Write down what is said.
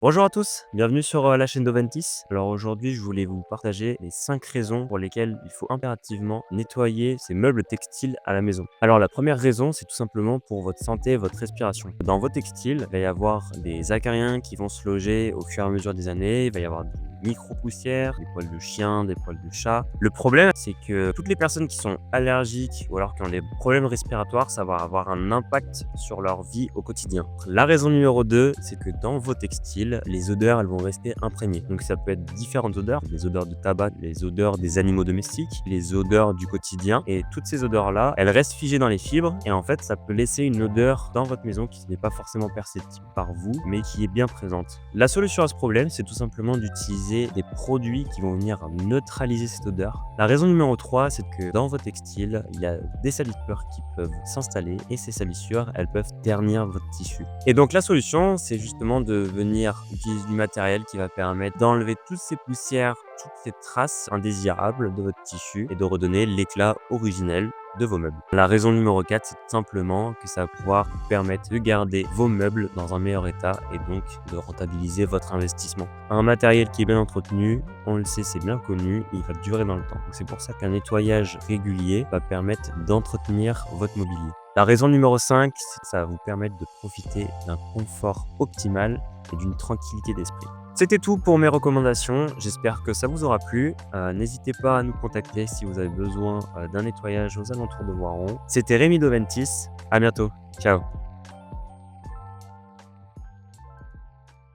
Bonjour à tous, bienvenue sur la chaîne d'Oventis. Alors aujourd'hui, je voulais vous partager les 5 raisons pour lesquelles il faut impérativement nettoyer ses meubles textiles à la maison. Alors la première raison, c'est tout simplement pour votre santé et votre respiration. Dans vos textiles, il va y avoir des acariens qui vont se loger au fur et à mesure des années, il va y avoir des micro-poussières, des poils de chien, des poils de chat. Le problème, c'est que toutes les personnes qui sont allergiques ou alors qui ont des problèmes respiratoires, ça va avoir un impact sur leur vie au quotidien. La raison numéro 2, c'est que dans vos textiles, les odeurs, elles vont rester imprégnées. Donc ça peut être différentes odeurs, les odeurs de tabac, les odeurs des animaux domestiques, les odeurs du quotidien. Et toutes ces odeurs-là, elles restent figées dans les fibres. Et en fait, ça peut laisser une odeur dans votre maison qui n'est pas forcément perceptible par vous, mais qui est bien présente. La solution à ce problème, c'est tout simplement d'utiliser des produits qui vont venir neutraliser cette odeur. La raison numéro 3, c'est que dans vos textiles, il y a des salissures qui peuvent s'installer et ces salissures, elles peuvent ternir votre tissu. Et donc la solution, c'est justement de venir utiliser du matériel qui va permettre d'enlever toutes ces poussières, toutes ces traces indésirables de votre tissu et de redonner l'éclat originel de vos meubles. La raison numéro 4, c'est tout simplement que ça va pouvoir vous permettre de garder vos meubles dans un meilleur état et donc de rentabiliser votre investissement. Un matériel qui est bien entretenu, on le sait, c'est bien connu, il va durer dans le temps. Donc c'est pour ça qu'un nettoyage régulier va permettre d'entretenir votre mobilier. La raison numéro 5, c'est que ça va vous permettre de profiter d'un confort optimal et d'une tranquillité d'esprit. C'était tout pour mes recommandations, j'espère que ça vous aura plu. N'hésitez pas à nous contacter si vous avez besoin d'un nettoyage aux alentours de Voiron. C'était Rémi Doventis, à bientôt, ciao.